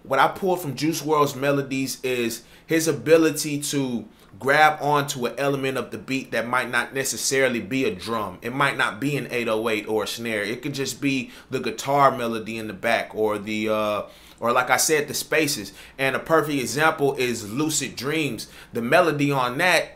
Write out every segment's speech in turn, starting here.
what I pulled from Juice Wrld's melodies is his ability to grab onto an element of the beat that might not necessarily be a drum. It might not be an 808 or a snare. It could just be the guitar melody in the back, or the or like I said, the spaces. And a perfect example is Lucid Dreams. The melody on that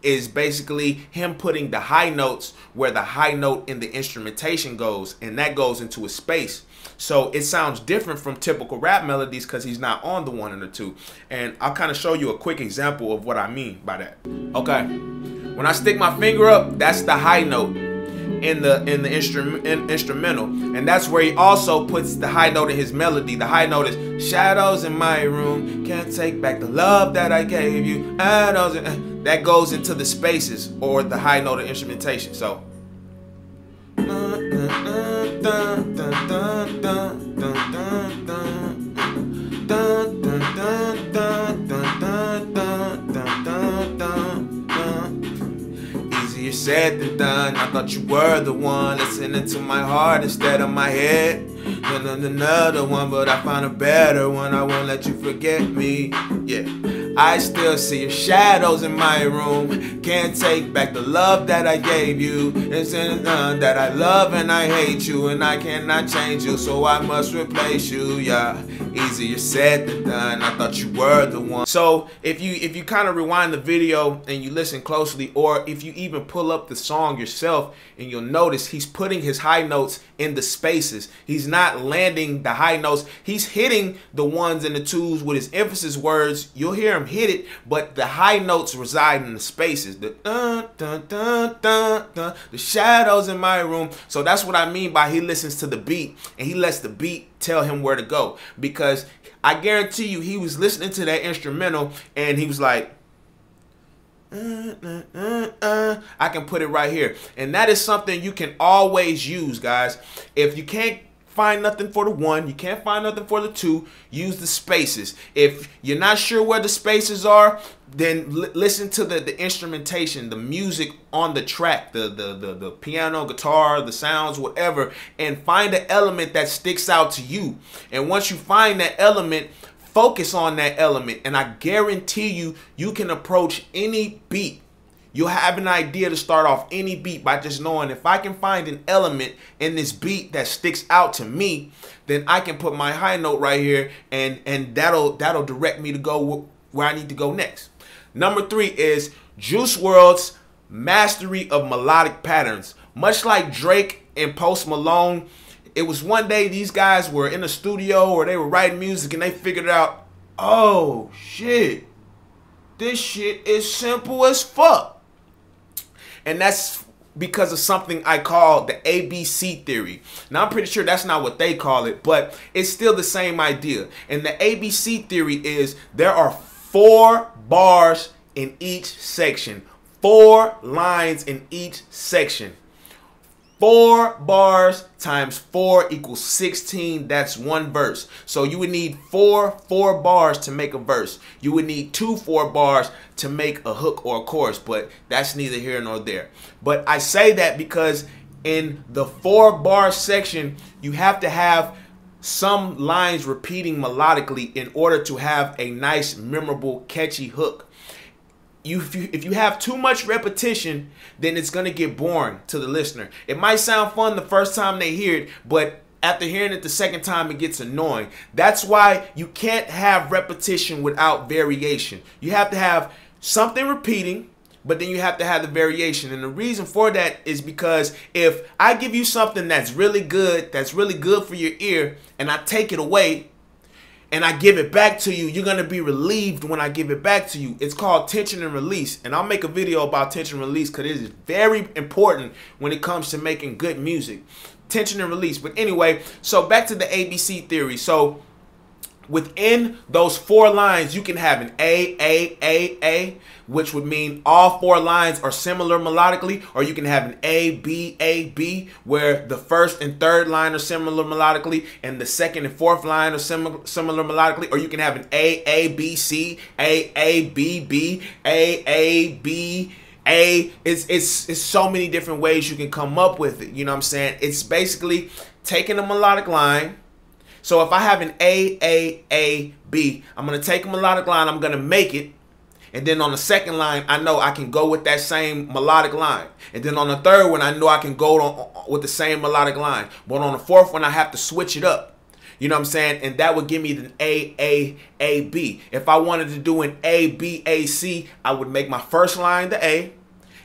is basically him putting the high notes where the high note in the instrumentation goes, and that goes into a space. So it sounds different from typical rap melodies because he's not on the 1 and the 2. And I'll kind of show you a quick example of what I mean by that. Okay, when I stick my finger up, that's the high note in the instrumental, and that's where he also puts the high note in his melody. The high note is shadows in my room, can't take back the love that I gave you. That goes into the spaces, or the high note of instrumentation. So easier said than done. I thought you were the one listening to my heart instead of my head. Another one, but I found a better one. I won't let you forget me. Yeah, I still see your shadows in my room. Can't take back the love that I gave you. It's that I love and I hate you, and I cannot change you, so I must replace you. Yeah, easier said than done. I thought you were the one. So if you kind of rewind the video and you listen closely, or if you even pull up the song yourself, and you'll notice he's putting his high notes in the spaces. He's not landing the high notes. He's hitting the 1s and the 2s with his emphasis words. You'll hear him hit it, but the high notes reside in the spaces. The the shadows in my room. So that's what I mean by he listens to the beat and he lets the beat tell him where to go. Because I guarantee you, he was listening to that instrumental and he was like, I can put it right here. And that is something you can always use, guys. If you can't find nothing for the 1, you can't find nothing for the 2, use the spaces. If you're not sure where the spaces are, then listen to the instrumentation, the music on the track, the piano, guitar, the sounds, whatever, and find an element that sticks out to you. And once you find that element, focus on that element, and I guarantee you, you can approach any beat. You'll have an idea to start off any beat by just knowing, if I can find an element in this beat that sticks out to me, then I can put my high note right here, and that'll direct me to go where I need to go next. Number 3 is Juice Wrld's mastery of melodic patterns. Much like Drake and Post Malone, it was one day these guys were in a studio or they were writing music and they figured out, oh shit, this shit is simple as fuck. And that's because of something I call the ABC theory. Now, I'm pretty sure that's not what they call it, but it's still the same idea. And the ABC theory is there are 4 bars in each section, 4 lines in each section. 4 bars times 4 equals 16. That's 1 verse. So you would need 4 bars to make a verse. You would need 2 4 bars to make a hook or a chorus, but that's neither here nor there. But I say that because in the 4 bar section, you have to have some lines repeating melodically in order to have a nice, memorable, catchy hook. If you have too much repetition, then it's going to get boring to the listener. It might sound fun the first time they hear it, but after hearing it the second time, it gets annoying. That's why you can't have repetition without variation. You have to have something repeating, but then you have to have the variation. And the reason for that is because if I give you something that's really good for your ear, and I take it away, and I give it back to you, you're going to be relieved when I give it back to you. It's called tension and release. And I'll make a video about tension and release because it is very important when it comes to making good music. Tension and release. But anyway, so back to the ABC theory. So within those 4 lines, you can have an A, which would mean all 4 lines are similar melodically, or you can have an A, B, where the first and third line are similar melodically, and the second and fourth line are similar melodically, or you can have an A, B, C, A, B, B, A, B, A. It's so many different ways you can come up with it. You know what I'm saying? It's basically taking a melodic line, So if I have an A, B, I'm going to take a melodic line, I'm going to make it. And then on the second line, I know I can go with that same melodic line. And then on the third one, I know I can go with the same melodic line. But on the fourth one, I have to switch it up. You know what I'm saying? And that would give me an A, B. If I wanted to do an A, B, A, C, I would make my first line the A.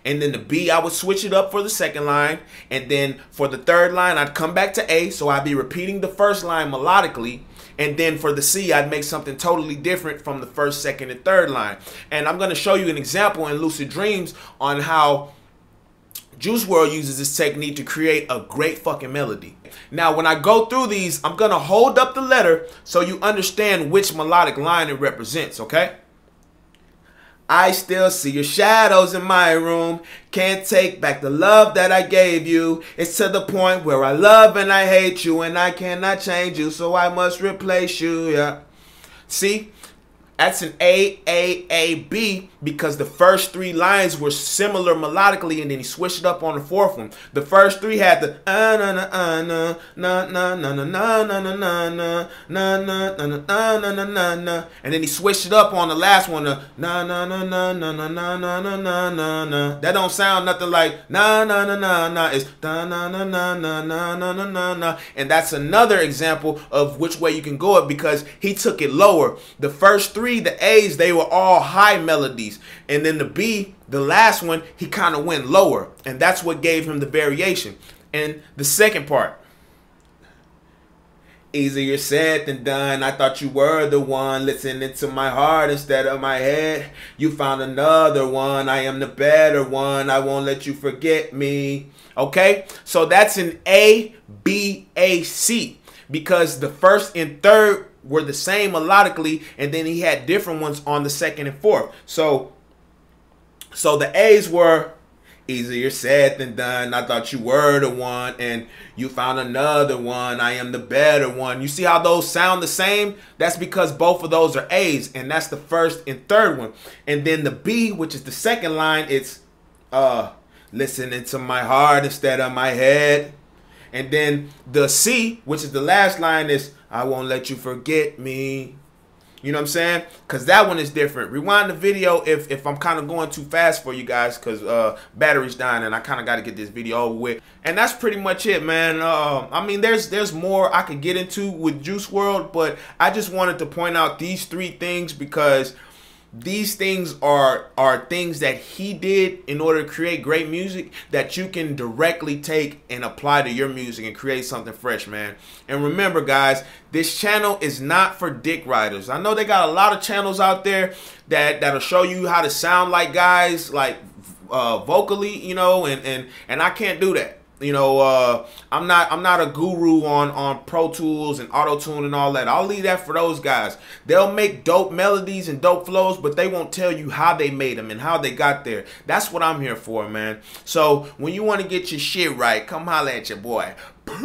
And then the B, I would switch it up for the second line. And then for the third line, I'd come back to A. So I'd be repeating the first line melodically. And then for the C, I'd make something totally different from the first, second, and third line. And I'm going to show you an example in Lucid Dreams on how Juice Wrld uses this technique to create a great fucking melody. Now, when I go through these, I'm going to hold up the letter so you understand which melodic line it represents, okay? I still see your shadows in my room. Can't take back the love that I gave you. It's to the point where I love and I hate you, and I cannot change you, so I must replace you. Yeah. See? That's an A, B, because the first three lines were similar melodically, and then he switched it up on the fourth one. The first three had the na na na na na na na na na na na na na na na na na na, and then he switched it up on the last one, the na na na na na na na na na na na na. That don't sound nothing like na na na na na. It's na na na na na na na na na. And that's another example of which way you can go it, because he took it lower. The first three, the A's, they were all high melodies, and then the B, the last one, he kind of went lower, and that's what gave him the variation. And the second part, easier said than done. I thought you were the one listening to my heart instead of my head. You found another one. I am the better one. I won't let you forget me. Okay, so that's an A, B, A, C, because the first and third were the same melodically, and then he had different ones on the second and fourth. So the A's were easier said than done. I thought you were the one, and you found another one. I am the better one. You see how those sound the same? That's because both of those are A's, and that's the first and third one. And then the B, which is the second line, it's listening to my heart instead of my head. And then the C, which is the last line, is I won't let you forget me. You know what I'm saying? Because that one is different. Rewind the video if I'm kind of going too fast for you guys, because battery's dying and I kind of got to get this video over with. And that's pretty much it, man. I mean, there's more I could get into with Juice Wrld, but I just wanted to point out these three things because these things are things that he did in order to create great music that you can directly take and apply to your music and create something fresh, man. And remember, guys, this channel is not for dick riders. I know they got a lot of channels out there that'll show you how to sound like guys, like vocally, you know, and I can't do that. You know, I'm not a guru on Pro Tools and Auto-Tune and all that. I'll leave that for those guys. They'll make dope melodies and dope flows, but they won't tell you how they made them and how they got there. That's what I'm here for, man. So when you want to get your shit right, come holla at your boy. Peace.